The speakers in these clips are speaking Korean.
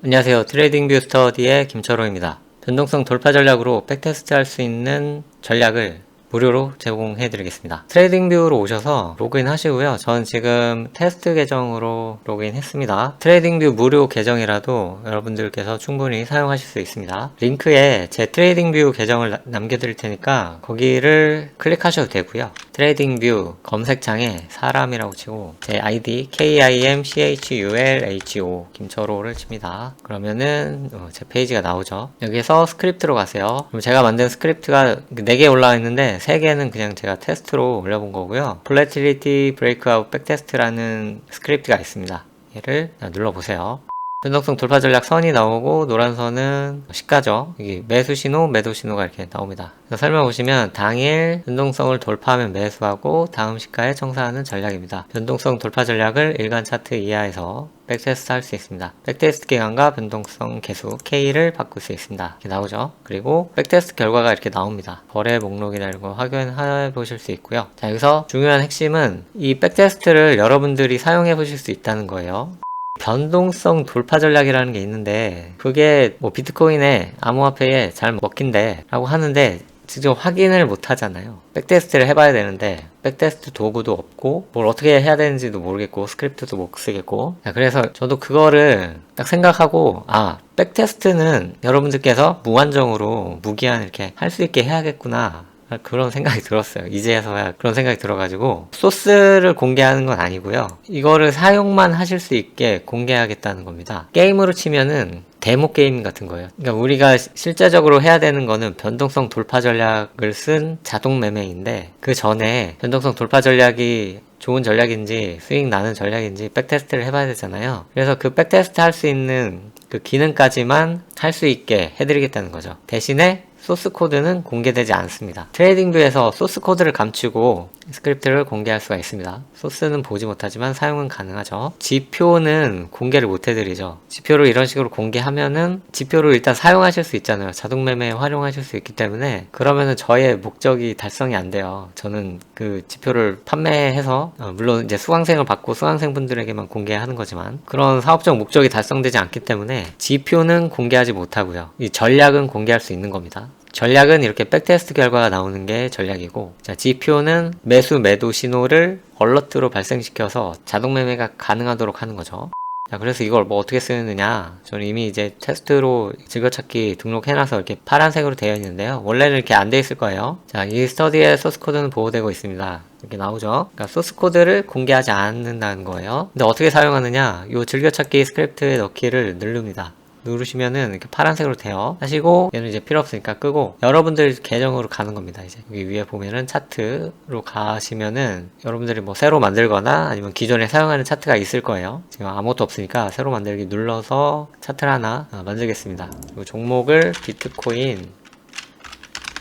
안녕하세요. 트레이딩뷰 스터디의 김철호입니다. 변동성 돌파 전략으로 백테스트 할 수 있는 전략을 무료로 제공해 드리겠습니다. 트레이딩뷰로 오셔서 로그인 하시고요. 전 지금 테스트 계정으로 로그인 했습니다. 트레이딩뷰 무료 계정이라도 여러분들께서 충분히 사용하실 수 있습니다. 링크에 제 트레이딩뷰 계정을 남겨드릴 테니까 거기를 클릭하셔도 되고요. 트레이딩뷰 검색창에 사람이라고 치고 제 아이디 KIMCHULHO 김철호를 칩니다. 그러면은 제 페이지가 나오죠. 여기서 스크립트로 가세요. 그럼 제가 만든 스크립트가 4개 올라와 있는데 3개는 그냥 제가 테스트로 올려본 거고요. Volatility Breakout Backtest라는 스크립트가 있습니다. 얘를 눌러보세요. 변동성 돌파 전략 선이 나오고 노란 선은 시가죠. 여기 매수 신호, 매도 신호가 이렇게 나옵니다. 설명 보시면 당일 변동성을 돌파하면 매수하고 다음 시가에 청산하는 전략입니다. 변동성 돌파 전략을 일간 차트 이하에서 백테스트 할 수 있습니다. 백테스트 기간과 변동성 개수 K를 바꿀 수 있습니다. 이렇게 나오죠. 그리고 백테스트 결과가 이렇게 나옵니다. 거래 목록이나 이런 거 확인해 보실 수 있고요. 자, 여기서 중요한 핵심은 이 백테스트를 여러분들이 사용해 보실 수 있다는 거예요. 변동성 돌파 전략이라는 게 있는데 그게 뭐 비트코인에 암호화폐에 잘 먹힌대 라고 하는데 직접 확인을 못 하잖아요. 백테스트를 해봐야 되는데 백테스트 도구도 없고 뭘 어떻게 해야 되는지도 모르겠고 스크립트도 못 쓰겠고. 그래서 저도 그거를 딱 생각하고 백테스트는 여러분들께서 무한정으로 무기한 이렇게 할 수 있게 해야겠구나, 그런 생각이 들었어요. 이제서야 그런 생각이 들어가지고 소스를 공개하는 건 아니고요. 이거를 사용만 하실 수 있게 공개하겠다는 겁니다. 게임으로 치면은 데모 게임 같은 거예요. 그러니까 우리가 실제적으로 해야 되는 거는 변동성 돌파 전략을 쓴 자동 매매인데 그 전에 변동성 돌파 전략이 좋은 전략인지 수익 나는 전략인지 백테스트를 해봐야 되잖아요. 그래서 그 백테스트 할 수 있는 그 기능까지만 할 수 있게 해드리겠다는 거죠. 대신에 소스 코드는 공개되지 않습니다. 트레이딩뷰에서 소스 코드를 감추고 스크립트를 공개할 수가 있습니다. 소스는 보지 못하지만 사용은 가능하죠. 지표는 공개를 못 해드리죠. 지표를 이런 식으로 공개하면은 지표를 일단 사용하실 수 있잖아요. 자동 매매에 활용하실 수 있기 때문에 그러면은 저의 목적이 달성이 안 돼요. 저는 그 지표를 판매해서 물론 이제 수강생을 받고 수강생분들에게만 공개하는 거지만 그런 사업적 목적이 달성되지 않기 때문에 지표는 공개하지 못하고요. 이 전략은 공개할 수 있는 겁니다. 전략은 이렇게 백테스트 결과가 나오는 게 전략이고, 자, 지표는 매수 매도 신호를 얼러트로 발생시켜서 자동 매매가 가능하도록 하는 거죠. 자, 그래서 이걸 뭐 어떻게 쓰느냐, 저는 이미 이제 테스트로 즐겨찾기 등록해놔서 이렇게 파란색으로 되어 있는데요. 원래는 이렇게 안 돼 있을 거예요. 자, 이 스터디의 소스 코드는 보호되고 있습니다. 이렇게 나오죠. 그러니까 소스 코드를 공개하지 않는다는 거예요. 근데 어떻게 사용하느냐, 이 즐겨찾기 스크립트에 넣기를 누릅니다. 누르시면은 이렇게 파란색으로 돼요. 하시고 얘는 이제 필요 없으니까 끄고 여러분들 계정으로 가는 겁니다. 이제 여기 위에 보면은 차트로 가시면은 여러분들이 뭐 새로 만들거나 아니면 기존에 사용하는 차트가 있을 거예요. 지금 아무것도 없으니까 새로 만들기 눌러서 차트를 하나 만들겠습니다. 그리고 종목을 비트코인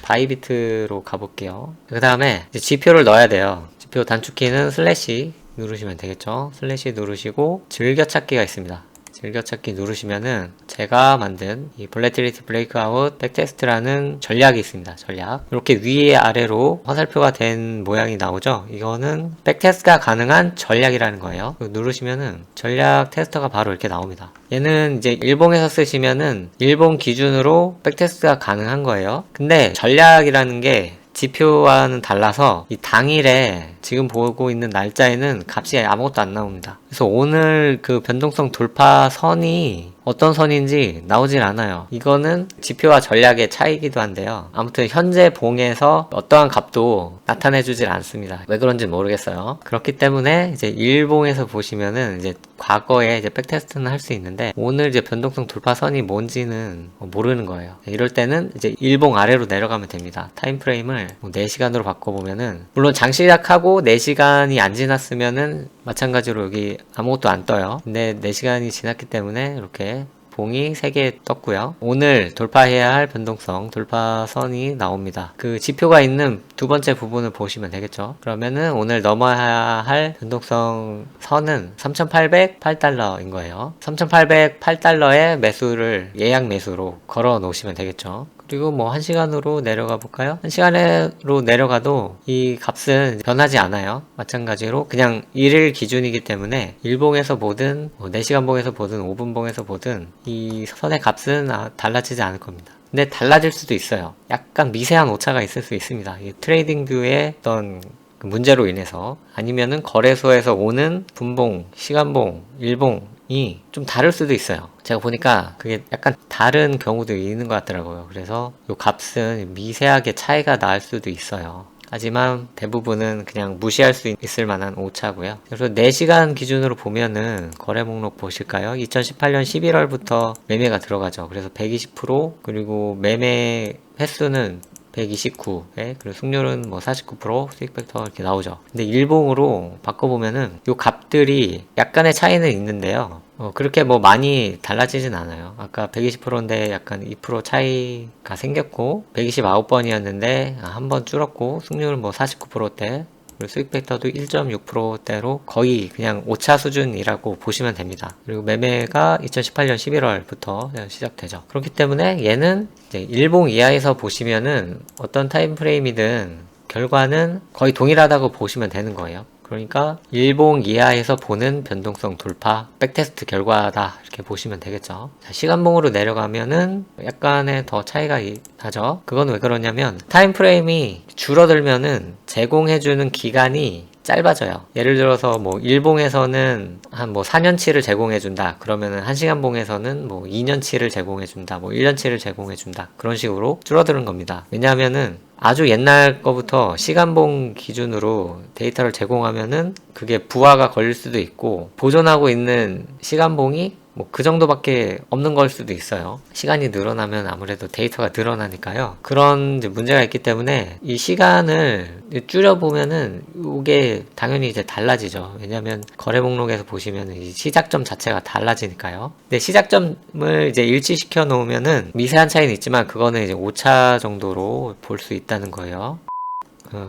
바이비트로 가볼게요. 그 다음에 지표를 넣어야 돼요. 지표 단축키는 슬래시 누르시면 되겠죠. 슬래시 누르시고 즐겨찾기가 있습니다. 즐겨찾기 누르시면은 제가 만든 이 Volatility Breakout Backtest라는 전략이 있습니다. 전략. 이렇게 위에 아래로 화살표가 된 모양이 나오죠. 이거는 백테스트가 가능한 전략이라는 거예요. 누르시면은 전략 테스터가 바로 이렇게 나옵니다. 얘는 이제 일봉에서 쓰시면은 일봉 기준으로 백테스트가 가능한 거예요. 근데 전략이라는 게 지표와는 달라서 이 당일에 지금 보고 있는 날짜에는 값이 아무것도 안 나옵니다. 그래서 오늘 그 변동성 돌파 선이 어떤 선인지 나오질 않아요. 이거는 지표와 전략의 차이기도 한데요. 아무튼 현재 봉에서 어떠한 값도 나타내주질 않습니다. 왜 그런지 모르겠어요. 그렇기 때문에 이제 일봉에서 보시면은 이제 과거에 이제 백테스트는 할 수 있는데 오늘 이제 변동성 돌파선이 뭔지는 모르는 거예요. 이럴 때는 이제 일봉 아래로 내려가면 됩니다. 타임프레임을 4시간으로 바꿔보면은 물론 장시작하고 4시간이 안 지났으면은 마찬가지로 여기 아무것도 안 떠요. 근데 4시간이 지났기 때문에 이렇게 봉이 3개 떴고요. 오늘 돌파해야 할 변동성 돌파선이 나옵니다. 그 지표가 있는 두 번째 부분을 보시면 되겠죠. 그러면은 오늘 넘어야 할 변동성 선은 3,808달러인 거예요. 3,808달러의 매수를 예약 매수로 걸어 놓으시면 되겠죠. 그리고 뭐 1시간으로 내려가 볼까요? 1시간으로 내려가도 이 값은 변하지 않아요. 마찬가지로 그냥 1일 기준이기 때문에 1봉에서 보든 4시간 봉에서 보든 5분 봉에서 보든 이 선의 값은 달라지지 않을 겁니다. 근데 달라질 수도 있어요. 약간 미세한 오차가 있을 수 있습니다. 이 트레이딩 뷰의 어떤 문제로 인해서, 아니면은 거래소에서 오는 분봉, 시간봉, 일봉이 좀 다를 수도 있어요. 제가 보니까 그게 약간 다른 경우도 있는 것 같더라고요. 그래서 이 값은 미세하게 차이가 날 수도 있어요. 하지만 대부분은 그냥 무시할 수 있을 만한 오차고요. 그래서 4시간 기준으로 보면은 거래 목록 보실까요? 2018년 11월부터 매매가 들어가죠. 그래서 120%, 그리고 매매 횟수는 129에, 그리고 승률은 뭐 49%, 수익 벡터 이렇게 나오죠. 근데 일봉으로 바꿔보면은 요 값들이 약간의 차이는 있는데요. 그렇게 뭐 많이 달라지진 않아요. 아까 120%인데 약간 2% 차이가 생겼고, 129번이었는데 한 번 줄었고, 승률은 뭐 49%대, 그리고 수익 벡터도 1.6%대로 거의 그냥 오차 수준이라고 보시면 됩니다. 그리고 매매가 2018년 11월부터 시작되죠. 그렇기 때문에 얘는 이제 일봉 이하에서 보시면은 어떤 타임프레임이든 결과는 거의 동일하다고 보시면 되는 거예요. 그러니까 일봉 이하에서 보는 변동성 돌파 백테스트 결과다, 이렇게 보시면 되겠죠. 자, 시간봉으로 내려가면은 약간의 더 차이가 나죠. 그건 왜 그러냐면 타임프레임이 줄어들면은 제공해주는 기간이 짧아져요. 예를 들어서 뭐 일봉에서는 한 뭐 4년치를 제공해준다. 그러면은 1시간봉에서는 뭐 2년치를 제공해준다. 뭐 1년치를 제공해준다. 그런 식으로 줄어드는 겁니다. 왜냐하면은 아주 옛날 거부터 시간봉 기준으로 데이터를 제공하면은 그게 부하가 걸릴 수도 있고, 보존하고 있는 시간봉이 뭐 그 정도밖에 없는 걸 수도 있어요. 시간이 늘어나면 아무래도 데이터가 늘어나니까요. 그런 이제 문제가 있기 때문에 이 시간을 줄여보면은 이게 당연히 이제 달라지죠. 왜냐면 거래 목록에서 보시면 이 시작점 자체가 달라지니까요. 근데 시작점을 이제 일치시켜 놓으면은 미세한 차이는 있지만 그거는 이제 오차 정도로 볼 수 있다는 거예요.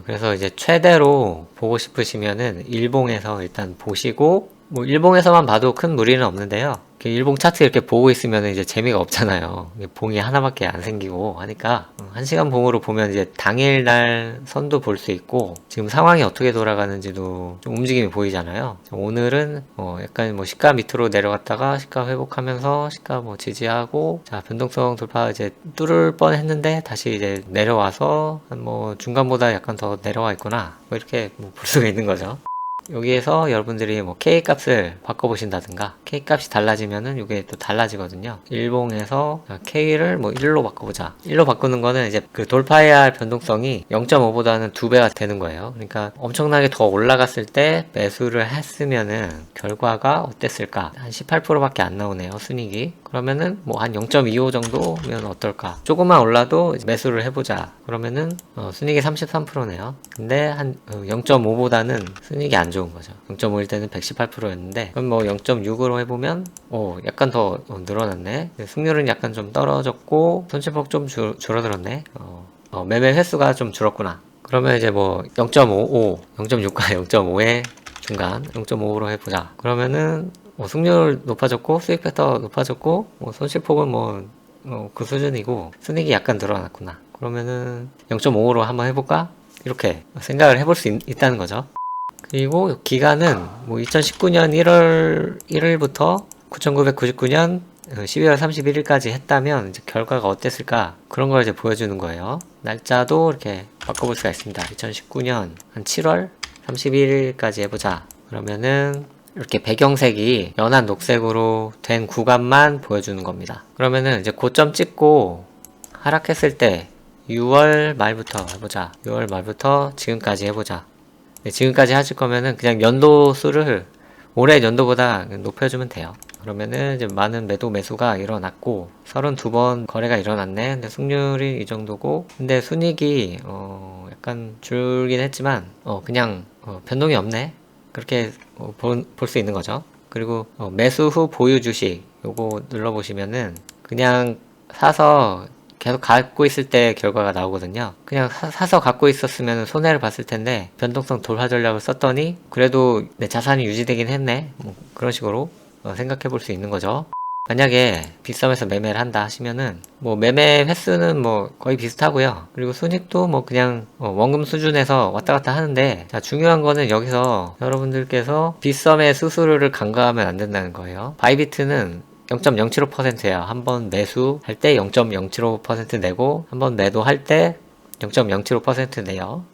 그래서 이제 최대로 보고 싶으시면은 일봉에서 일단 보시고, 뭐 일봉에서만 봐도 큰 무리는 없는데요. 일봉 차트 이렇게 보고 있으면 이제 재미가 없잖아요. 봉이 하나밖에 안 생기고 하니까 1시간 봉으로 보면 이제 당일날 선도 볼 수 있고, 지금 상황이 어떻게 돌아가는지도 좀 움직임이 보이잖아요. 오늘은 약간 뭐 시가 밑으로 내려갔다가 시가 회복하면서 시가 뭐 지지하고, 자, 변동성 돌파 이제 뚫을 뻔 했는데 다시 이제 내려와서 한 뭐 중간보다 약간 더 내려와 있구나, 뭐 이렇게 뭐 볼 수가 있는 거죠. 여기에서 여러분들이 뭐 K 값을 바꿔보신다든가, K 값이 달라지면은 이게 또 달라지거든요. 일봉에서 K를 뭐 1로 바꿔보자. 1로 바꾸는 거는 이제 그 돌파해야 할 변동성이 0.5보다는 2배가 되는 거예요. 그러니까 엄청나게 더 올라갔을 때 매수를 했으면은 결과가 어땠을까? 한 18%밖에 안 나오네요, 순익이. 그러면은 뭐 한 0.25 정도면 어떨까? 조금만 올라도 매수를 해보자. 그러면은 순익이 33%네요. 근데 한 0.5보다는 순익이 안 좋은 거죠. 0.5일 때는 118%였는데 그럼 뭐 0.6으로 해보면 약간 더 늘어났네. 승률은 약간 좀 떨어졌고 손실폭 좀 줄어들었네. 매매 횟수가 좀 줄었구나. 그러면 이제 뭐 0.55, 0.6과 0.5의 중간 0.5로 해보자. 그러면은 승률 높아졌고 수익 벡터 높아졌고 손실폭은 그 수준이고 순익이 약간 늘어났구나. 그러면은 0.5로 한번 해볼까? 이렇게 생각을 해볼 수 있다는 거죠. 그리고 기간은 뭐 2019년 1월 1일부터 9999년 12월 31일까지 했다면 이제 결과가 어땠을까? 그런 걸 이제 보여주는 거예요. 날짜도 이렇게 바꿔볼 수가 있습니다. 2019년 한 7월 31일까지 해보자. 그러면은 이렇게 배경색이 연한 녹색으로 된 구간만 보여주는 겁니다. 그러면은 이제 고점 찍고 하락했을 때 6월 말부터 해보자. 6월 말부터 지금까지 해보자. 지금까지 하실 거면은 그냥 연도 수를 올해 연도보다 높여주면 돼요. 그러면은 이제 많은 매수가 일어났고 32번 거래가 일어났네. 근데 승률이 이 정도고, 근데 순익이 약간 줄긴 했지만 그냥 변동이 없네. 그렇게 볼 수 있는 거죠. 그리고 매수 후 보유 주식 요거 눌러보시면은 그냥 사서 계속 갖고 있을 때 결과가 나오거든요. 그냥 사서 갖고 있었으면 손해를 봤을 텐데 변동성 돌파 전략을 썼더니 그래도 내 자산이 유지되긴 했네. 뭐 그런 식으로 생각해 볼 수 있는 거죠. 만약에 빗썸에서 매매를 한다 하시면은 뭐 매매 횟수는 뭐 거의 비슷하고요. 그리고 순익도 뭐 그냥 원금 수준에서 왔다 갔다 하는데, 자, 중요한 거는 여기서 여러분들께서 빗썸의 수수료를 간과하면 안 된다는 거예요. 바이비트는 0.075%예요. 한번 매수할 때 0.075% 내고 한번 매도할 때 0.075% 내요.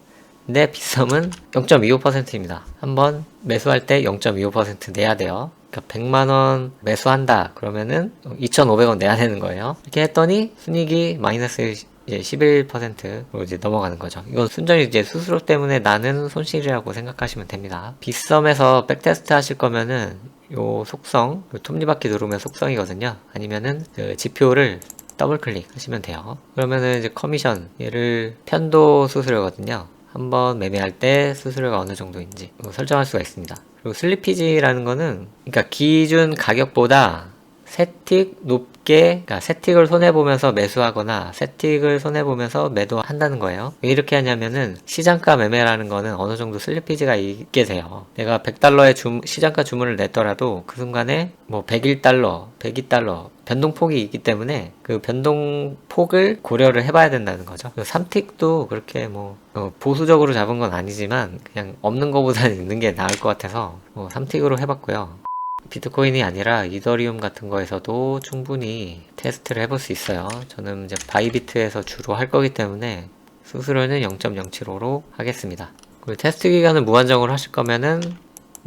근데 빗썸은 0.25%입니다. 한번 매수할 때 0.25% 내야 돼요. 그러니까 100만원 매수한다 그러면은 2,500원 내야 되는 거예요. 이렇게 했더니 순이익이 마이너스 이제 11%로 이제 넘어가는 거죠. 이건 순전히 이제 수수료 때문에 나는 손실이라고 생각하시면 됩니다. 빗썸에서 백테스트 하실 거면은 요 속성, 요 톱니바퀴 누르면 속성이거든요. 아니면은 그 지표를 더블 클릭하시면 돼요. 그러면은 이제 커미션, 얘를 편도 수수료거든요. 한번 매매할 때 수수료가 어느 정도인지 설정할 수가 있습니다. 그리고 슬리피지라는 거는, 그러니까 기준 가격보다 세틱 높게, 그러니까 세틱을 손해보면서 매수하거나 세틱을 손해보면서 매도한다는 거예요. 왜 이렇게 하냐면은 시장가 매매라는 거는 어느 정도 슬리피지가 있게 돼요. 내가 100달러의 시장가 주문을 냈더라도 그 순간에 뭐 101달러, 102달러 변동폭이 있기 때문에 그 변동폭을 고려를 해봐야 된다는 거죠. 3틱도 그렇게 뭐 보수적으로 잡은 건 아니지만 그냥 없는 거보다는 있는 게 나을 것 같아서 3틱으로 해봤고요. 비트코인이 아니라 이더리움 같은 거에서도 충분히 테스트를 해볼 수 있어요. 저는 이제 바이비트에서 주로 할 거기 때문에 수수료는 0.075로 하겠습니다. 그리고 테스트 기간을 무한정으로 하실 거면은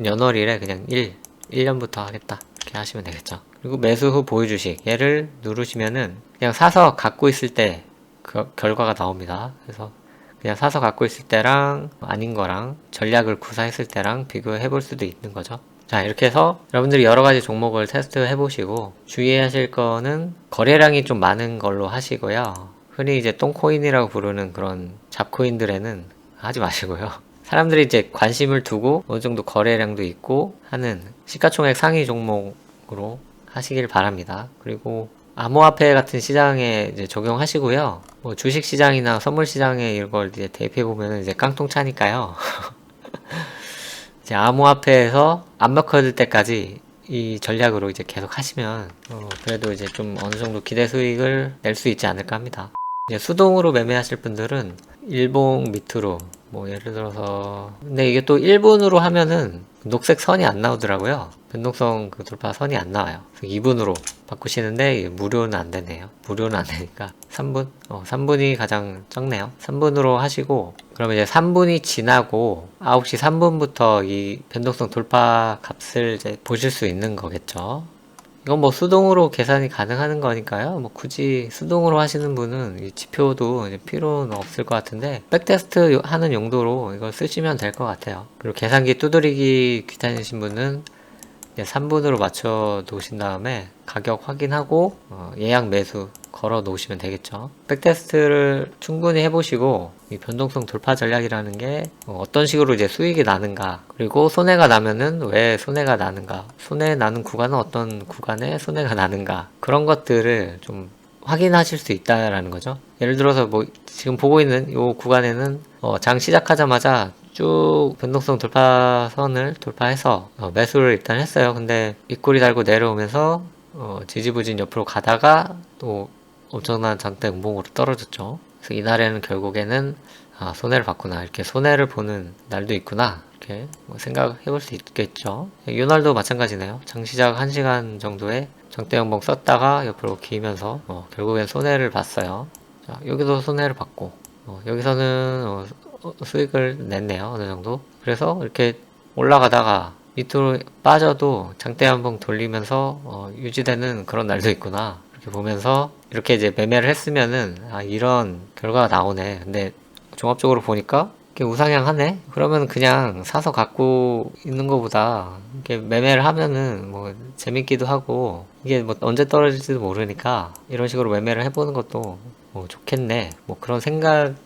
연월일에 그냥 1년부터 하겠다 이렇게 하시면 되겠죠. 그리고 매수 후 보유 주식, 얘를 누르시면은 그냥 사서 갖고 있을 때 그 결과가 나옵니다. 그래서 그냥 사서 갖고 있을 때랑 아닌 거랑 전략을 구사했을 때랑 비교해 볼 수도 있는 거죠. 자, 이렇게 해서 여러분들이 여러가지 종목을 테스트 해보시고 주의하실 거는 거래량이 좀 많은 걸로 하시고요. 흔히 이제 똥코인이라고 부르는 그런 잡코인들에는 하지 마시고요. 사람들이 이제 관심을 두고 어느 정도 거래량도 있고 하는 시가총액 상위 종목으로 하시길 바랍니다. 그리고 암호화폐 같은 시장에 이제 적용하시고요. 뭐 주식시장이나 선물시장에 이걸 이제 대입해보면 이제 깡통 차니까요. 이제 암호화폐에서 안 먹혀질 때까지 이 전략으로 이제 계속 하시면 그래도 이제 좀 어느 정도 기대 수익을 낼 수 있지 않을까 합니다. 이제 수동으로 매매하실 분들은 일봉 밑으로 뭐 예를 들어서, 근데 이게 또 1분으로 하면은 녹색 선이 안 나오더라고요. 변동성 그 돌파 선이 안 나와요. 2분으로 바꾸시는데 무료는 안 되네요. 무료는 안 되니까 3분? 3분이 가장 적네요. 3분으로 하시고, 그러면 이제 3분이 지나고 9시 3분부터 이 변동성 돌파 값을 이제 보실 수 있는 거겠죠. 이건 뭐 수동으로 계산이 가능한 거니까요. 뭐 굳이 수동으로 하시는 분은 이 지표도 이제 필요는 없을 것 같은데 백테스트 하는 용도로 이걸 쓰시면 될 것 같아요. 그리고 계산기 두드리기 귀찮으신 분은 이제 3분으로 맞춰 놓으신 다음에 가격 확인하고 예약 매수 걸어 놓으시면 되겠죠. 백테스트를 충분히 해보시고 이 변동성 돌파 전략이라는 게 어떤 식으로 이제 수익이 나는가, 그리고 손해가 나면은 왜 손해가 나는가, 손해 나는 구간은 어떤 구간에 손해가 나는가, 그런 것들을 좀 확인하실 수 있다라는 거죠. 예를 들어서 뭐 지금 보고 있는 이 구간에는 장 시작하자마자 쭉 변동성 돌파선을 돌파해서 매수를 일단 했어요. 근데 윗꼬리 달고 내려오면서 지지부진 옆으로 가다가 또 엄청난 장대 음봉으로 떨어졌죠. 그래서 이날에는 결국에는 손해를 봤구나, 이렇게 손해를 보는 날도 있구나, 이렇게 뭐 생각해 볼 수 있겠죠. 이 날도 마찬가지네요. 장시작 1시간 정도의 장대 음봉 썼다가 옆으로 기면서 결국엔 손해를 봤어요. 자, 여기도 손해를 봤고 여기서는 수익을 냈네요, 어느 정도. 그래서 이렇게 올라가다가 밑으로 빠져도 장대 한번 돌리면서 유지되는 그런 날도 있구나, 이렇게 보면서 이렇게 이제 매매를 했으면은 이런 결과가 나오네. 근데 종합적으로 보니까 이렇게 우상향하네. 그러면 그냥 사서 갖고 있는 것보다 이렇게 매매를 하면은 뭐 재밌기도 하고, 이게 뭐 언제 떨어질지도 모르니까 이런 식으로 매매를 해보는 것도 뭐 좋겠네, 뭐 그런 생각을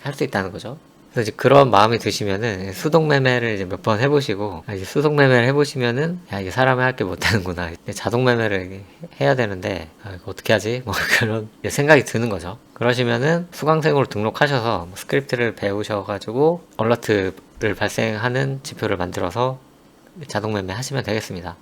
할 수 있다는 거죠. 그래서 이제 그런 마음이 드시면은 수동 매매를 이제 몇 번 해보시고, 이제 수동 매매를 해보시면은 이게 사람이 할 게 못하는구나, 자동 매매를 해야 되는데 이거 어떻게 하지, 뭐 그런 생각이 드는 거죠. 그러시면은 수강생으로 등록하셔서 뭐 스크립트를 배우셔가지고 얼러트를 발생하는 지표를 만들어서 자동 매매 하시면 되겠습니다.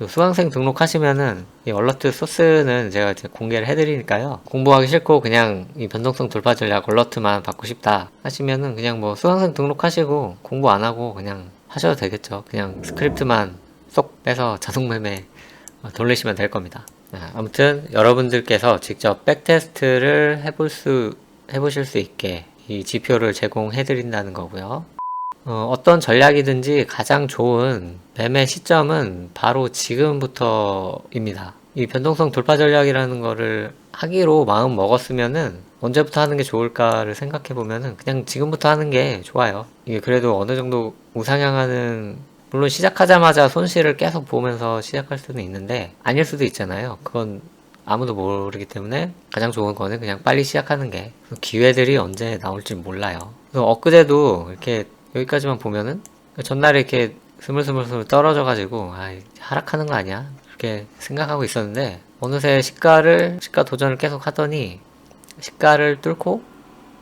수강생 등록하시면은 이 얼러트 소스는 제가 이제 공개를 해드리니까요. 공부하기 싫고 그냥 이 변동성 돌파 전략 얼러트만 받고 싶다 하시면은 그냥 뭐 수강생 등록하시고 공부 안 하고 그냥 하셔도 되겠죠. 그냥 스크립트만 쏙 빼서 자동 매매 돌리시면 될 겁니다. 아무튼 여러분들께서 직접 백테스트를 해보실 수 있게 이 지표를 제공해 드린다는 거고요. 어떤 전략이든지 가장 좋은 매매 시점은 바로 지금부터입니다. 이 변동성 돌파 전략이라는 거를 하기로 마음 먹었으면은 언제부터 하는 게 좋을까를 생각해 보면은 그냥 지금부터 하는 게 좋아요. 이게 그래도 어느 정도 우상향하는, 물론 시작하자마자 손실을 계속 보면서 시작할 수는 있는데 아닐 수도 있잖아요. 그건 아무도 모르기 때문에 가장 좋은 거는 그냥 빨리 시작하는 게, 기회들이 언제 나올지 몰라요. 그래서 엊그제도 이렇게 여기까지만 보면은 전날에 이렇게 스물스물 떨어져가지고 하락하는 거 아니야? 이렇게 생각하고 있었는데 어느새 시가 도전을 계속 하더니 시가를 뚫고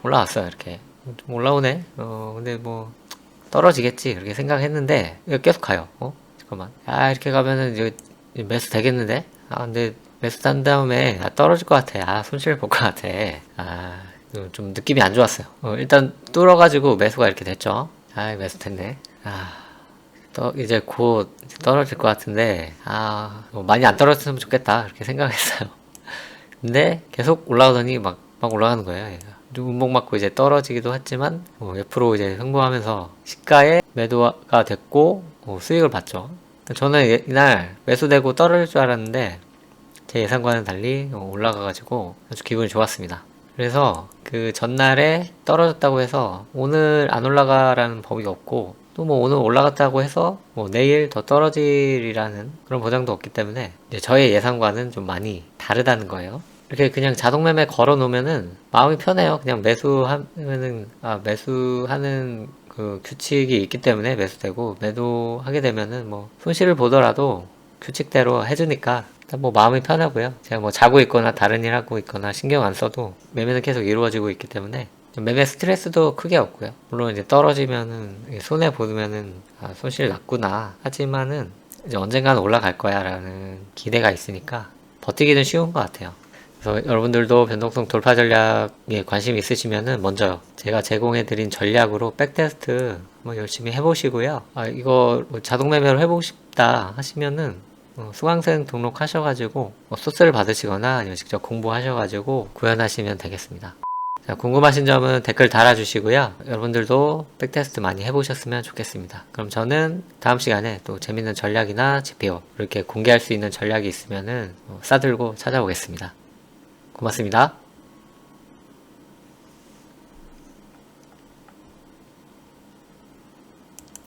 올라왔어요. 이렇게 좀 올라오네. 근데 뭐 떨어지겠지 그렇게 생각했는데 계속 가요. 잠깐만. 이렇게 가면은 이제 매수 되겠는데? 근데 매수 단 다음에 떨어질 것 같아. 손실 볼 것 같아. 좀 느낌이 안 좋았어요. 일단 뚫어가지고 매수가 이렇게 됐죠. 매수 됐네. 이제 곧 떨어질 것 같은데, 뭐 많이 안 떨어졌으면 좋겠다. 그렇게 생각했어요. 근데 계속 올라오더니 막 올라가는 거예요. 얘가. 좀 운목 맞고 이제 떨어지기도 했지만, 옆으로 이제 흥분하면서 시가에 매도가 됐고, 수익을 봤죠. 저는 이날 매수되고 떨어질 줄 알았는데, 제 예상과는 달리 올라가가지고 아주 기분이 좋았습니다. 그래서 그 전날에 떨어졌다고 해서 오늘 안 올라가라는 법이 없고, 또 뭐 오늘 올라갔다고 해서 뭐 내일 더 떨어지리라는 그런 보장도 없기 때문에 이제 저의 예상과는 좀 많이 다르다는 거예요. 이렇게 그냥 자동 매매 걸어 놓으면은 마음이 편해요. 그냥 매수하는 그 규칙이 있기 때문에 매수되고, 매도하게 되면은 뭐 손실을 보더라도 규칙대로 해주니까 뭐 마음이 편하고요. 제가 뭐 자고 있거나 다른 일 하고 있거나 신경 안 써도 매매는 계속 이루어지고 있기 때문에 매매 스트레스도 크게 없고요. 물론 이제 떨어지면은 손해 보면은 손실 났구나 하지만은 이제 언젠가는 올라갈 거야 라는 기대가 있으니까 버티기는 쉬운 것 같아요. 그래서 여러분들도 변동성 돌파 전략에 관심 있으시면은 먼저 제가 제공해드린 전략으로 백테스트 한번 열심히 해보시고요. 이거 뭐 자동 매매로 해보고 싶다 하시면은 수강생 등록하셔가지고 소스를 받으시거나 아니면 직접 공부하셔가지고 구현하시면 되겠습니다. 자, 궁금하신 점은 댓글 달아주시고요. 여러분들도 백테스트 많이 해보셨으면 좋겠습니다. 그럼 저는 다음 시간에 또 재밌는 전략이나 지표 이렇게 공개할 수 있는 전략이 있으면은 싸들고 찾아오겠습니다. 고맙습니다.